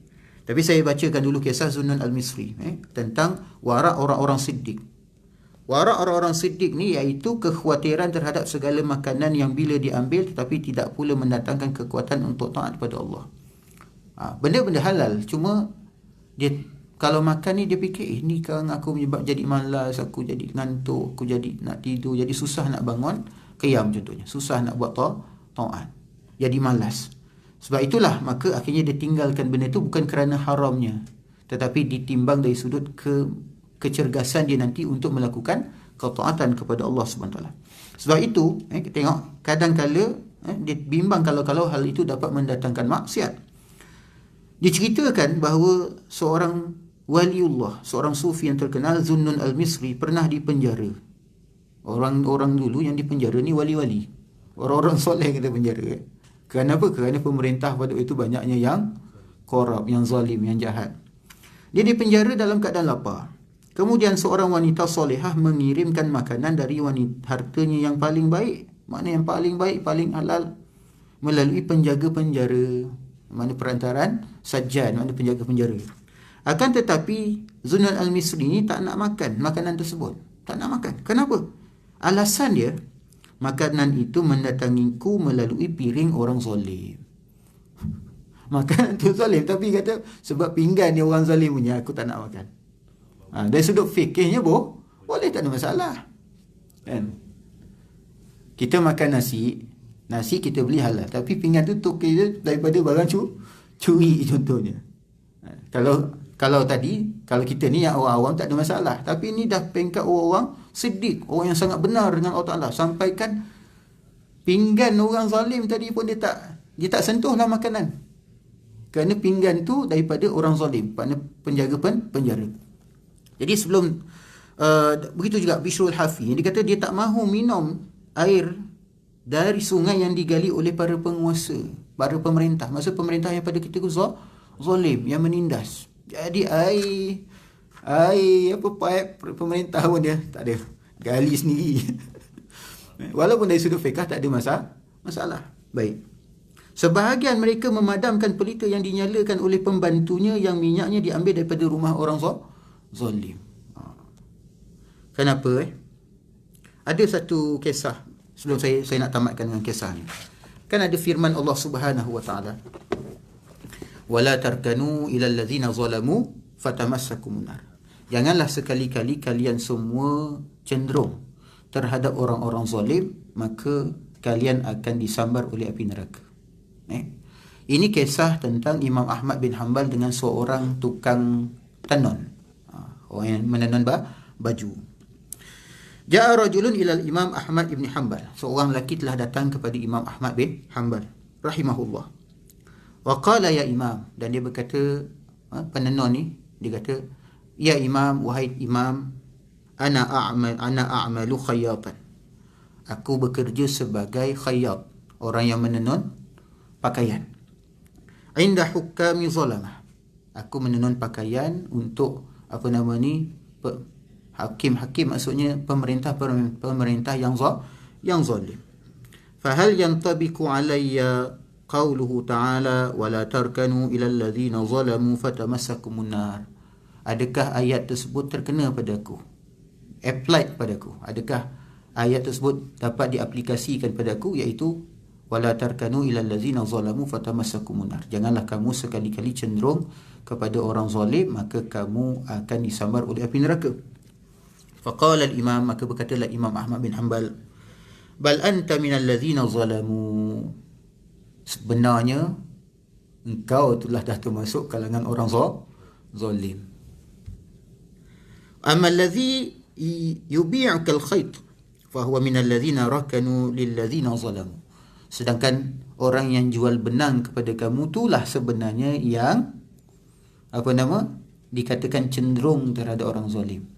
Tapi saya bacakan dulu kisah Zunnun al-Misri tentang wara' orang-orang siddiq. Wara' orang-orang siddiq ni iaitu kekhawatiran terhadap segala makanan yang bila diambil tetapi tidak pula mendatangkan kekuatan untuk taat kepada Allah. Benda-benda halal, cuma dia kalau makan ni dia fikir ni kan aku menyebab jadi malas, aku jadi ngantuk, aku jadi nak tidur, jadi susah nak bangun qiyam contohnya, susah nak buat taat, jadi malas. Sebab itulah maka akhirnya dia tinggalkan benda itu bukan kerana haramnya, tetapi ditimbang dari sudut kecergasan dia nanti untuk melakukan ketaatan kepada Allah SWT. Sebab itu kita tengok kadang-kala dia bimbang kalau hal itu dapat mendatangkan maksiat. Diceritakan bahawa seorang waliullah, seorang sufi yang terkenal, Zunnun al-Misri, pernah dipenjara. Orang-orang dulu yang dipenjara ni wali-wali, orang-orang soleh kata penjara. Kenapa? Kerana pemerintah pada itu banyaknya yang korup, yang zalim, yang jahat. Dia dipenjara dalam keadaan lapar. Kemudian seorang wanita solehah mengirimkan makanan dari hartanya yang paling baik, makna yang paling baik, paling halal, melalui penjaga penjara, mana perantaran sajjan, mana penjaga penjara. Akan tetapi Zunnun al-Misri ni tak nak makan makanan tersebut. Tak nak makan. Kenapa? Alasan dia, makanan itu mendatangiku melalui piring orang zalim. Makanan tu zalim, tapi kata sebab pinggan ni orang zalim punya, aku tak nak makan. Dari sudut fikirnya boleh, tak ada masalah. Kan? Kita makan nasi kita beli halal, tapi pinggan tu tukar daripada barang curi contohnya. Kalau kita ni yang orang awam tak ada masalah, tapi ni dah peringkat orang siddiq, orang yang sangat benar dengan Allah Ta'ala, sampaikan pinggan orang zalim tadi pun dia tak sentuhlah makanan, kerana pinggan tu daripada orang zalim, penjaga penjara. Jadi sebelum begitu juga Bishrul Hafi, dia kata dia tak mahu minum air dari sungai yang digali oleh para penguasa, para pemerintah. Maksud pemerintah yang pada ketika zalim, yang menindas. Jadi air pipe pemerintah pun dia tak ada, gali sendiri. Walaupun dari sudut fiqh tak ada masalah. Baik. Sebahagian mereka memadamkan pelita yang dinyalakan oleh pembantunya yang minyaknya diambil daripada rumah orang zalim. Kenapa? Ada satu kisah sebelum saya nak tamatkan dengan kisah ni. Kan ada firman Allah Subhanahu wa taala, wala tarkanu ilal ladzina zalamu fatamassakumun nar. Janganlah sekali-kali kalian semua cenderung terhadap orang-orang zalim, maka kalian akan disambar oleh api neraka. Ini kisah tentang Imam Ahmad bin Hanbal dengan seorang tukang tenun, orang yang menenun baju. Ja'a rajulun ilal Imam Ahmad bin Hanbal. Seorang lelaki telah datang kepada Imam Ahmad bin Hanbal rahimahullah. Wa qala ya Imam, dan dia berkata, penenun ni dia kata, ya Imam, wahai Imam, ana a'malu khayyatan. Aku bekerja sebagai khayyat, orang yang menenun pakaian. Inda hukami zalamah. Aku menenun pakaian untuk hakim-hakim, maksudnya pemerintah yang zalim. Fahal yantabiqu alayya qauluhu ta'ala wala tarkanu ila alladhina zalamu fatamassakumun nar. Adakah ayat tersebut terkena padaku, applied padaku? Adakah ayat tersebut dapat diaplikasikan padaku, iaitu wala tarkanu ila alladhina zalamu fatamassakumun nar. Janganlah kamu sekali-kali cenderung kepada orang zalim, maka kamu akan disambar oleh api neraka. Faqala al-imam, maka berkatalah Imam Ahmad bin Hanbal, bal anta minal ladzina zalamu. Sebenarnya engkau itulah dah termasuk kalangan orang zalim. Amma alladhi yubi'uka al-khayt fa huwa minal ladzina rakanu lil ladzina zalamu. Sedangkan orang yang jual benang kepada kamu itulah sebenarnya yang dikatakan cenderung terhadap orang zalim.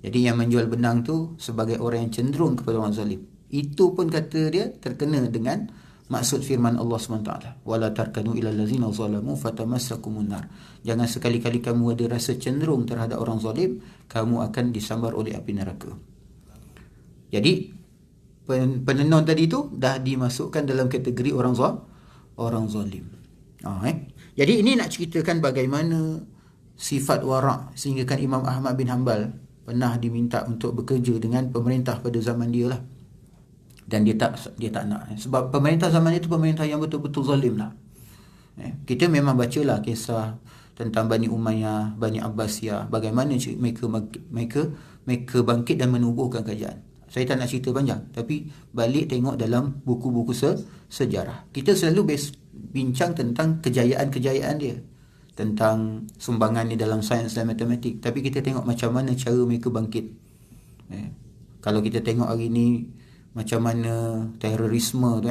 Jadi yang menjual benang tu sebagai orang yang cenderung kepada orang zalim. Itu pun kata dia terkena dengan maksud firman Allah SWT, wala tarkanu ilal ladzina zalamu fatamassakumun nar. Jangan sekali-kali kamu ada rasa cenderung terhadap orang zalim, kamu akan disambar oleh api neraka. Jadi penenun tadi tu dah dimasukkan dalam kategori orang zalim. Jadi ini nak ceritakan bagaimana sifat warak, sehingga kan Imam Ahmad bin Hanbal pernah diminta untuk bekerja dengan pemerintah pada zaman dia lah. Dan dia tak nak. Sebab pemerintah zaman itu pemerintah yang betul-betul zalim lah. Kita memang bacalah kisah tentang Bani Umayyah, Bani Abbasiyah, bagaimana mereka bangkit dan menubuhkan kerajaan. Saya tak nak cerita panjang, tapi balik tengok dalam buku-buku sejarah. Kita selalu bincang tentang kejayaan-kejayaan dia, tentang sumbangan dia dalam sains dan matematik, tapi kita tengok macam mana cara mereka bangkit. Kalau kita tengok hari ni macam mana terorisme tu,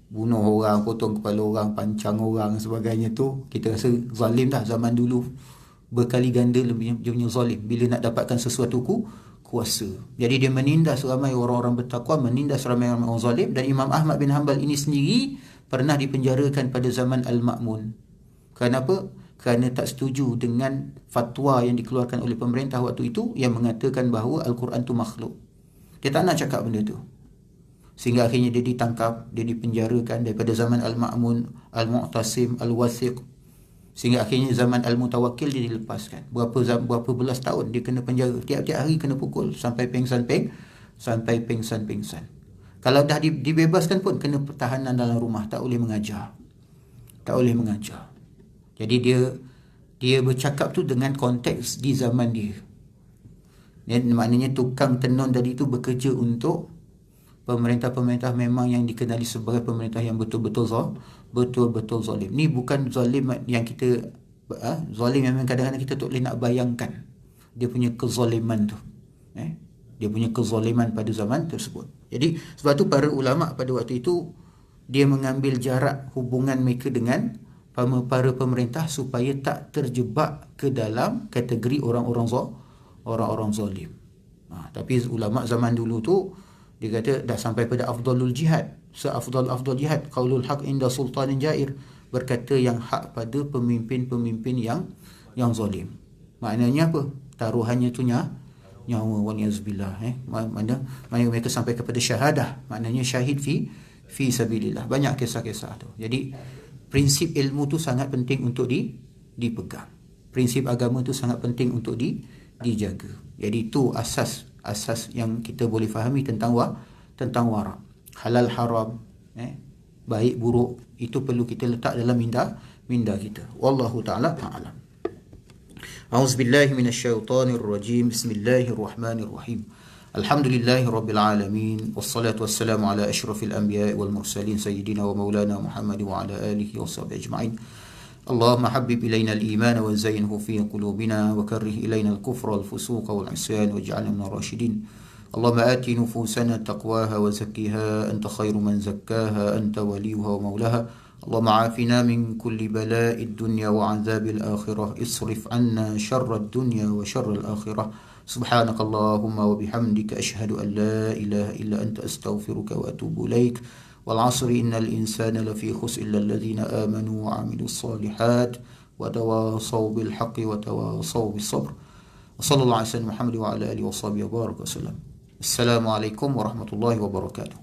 bunuh orang, potong kepala orang, pancang orang sebagainya tu, kita rasa zalim dah. Zaman dulu berkali ganda lebih dia punya zalim bila nak dapatkan sesuatu kuasa. Jadi dia menindas ramai orang-orang bertakwa, menindas ramai orang zalim. Dan Imam Ahmad bin Hanbal ini sendiri pernah dipenjarakan pada zaman Al-Ma'mun. Kenapa? Kerana tak setuju dengan fatwa yang dikeluarkan oleh pemerintah waktu itu yang mengatakan bahawa Al-Quran tu makhluk. Dia tak nak cakap benda tu. Sehingga akhirnya dia ditangkap, dia dipenjarakan daripada zaman Al-Ma'mun, Al-Mu'tasim, Al-Wathiq, sehingga akhirnya zaman Al-Mutawakkil dia dilepaskan. Berapa belas tahun dia kena penjara, tiap-tiap hari kena pukul sampai pengsan. Kalau dah dibebaskan pun kena pertahanan dalam rumah, tak boleh mengajar. Jadi dia bercakap tu dengan konteks di zaman dia. Maknanya tukang tenun tadi tu bekerja untuk pemerintah-pemerintah memang yang dikenali sebagai pemerintah yang betul-betul zalim. Ni bukan zalim yang kita zalim yang kadang-kadang kita tak boleh nak bayangkan dia punya kezaliman tu. Dia punya kezaliman pada zaman tersebut. Jadi sebab tu para ulama pada waktu itu dia mengambil jarak hubungan mereka dengan para pemerintah supaya tak terjebak ke dalam kategori orang-orang zalim. Tapi ulama zaman dulu tu dia kata dah sampai pada afdalul jihad, seafdal jihad qaulul haq inda sultanin jair, berkata yang hak pada pemimpin-pemimpin yang zalim. Maknanya apa? Taruhannya tu nyawa waliyazubillah. Mana mereka sampai kepada syahadah, maknanya syahid fi sabilillah. Banyak kisah-kisah tu. Jadi prinsip ilmu tu sangat penting untuk dipegang. Prinsip agama tu sangat penting untuk dijaga. Jadi itu asas yang kita boleh fahami tentang warak. Halal haram, baik buruk, itu perlu kita letak dalam minda kita. Wallahu ta'ala a'lam. A'udzubillahi minasyaitonir rajim. Bismillahirrahmanirrahim. Alhamdulillahi rabbil alamin, wassalatu wassalamu ala asyrafil anbiya'i wal mursalin sayyidina wa maulana Muhammad wa ala alihi washabbihi ajma'in. اللهم حبب إلينا الإيمان وزينه في قلوبنا وكره إلينا الكفر والفسوق والعصيان واجعلنا من الراشدين. اللهم آت نفوسنا تقواها وزكها أنت خير من زكاها أنت وليها ومولاها. اللهم عافنا من كل بلاء الدنيا وعذاب الآخرة. اصرف عنا شر الدنيا وشر الآخرة. سبحانك اللهم وبحمدك أشهد أن لا إله إلا أنت أستغفرك وأتوب إليك. والعصر إن الإنسان لفي خسر إلا الذين آمنوا وعملوا الصالحات وتواصوا بالحق وتواصوا بالصبر. وصلى الله على سيدنا محمد وعلى آله وصحبه وبارك وسلم. السلام عليكم ورحمة الله وبركاته.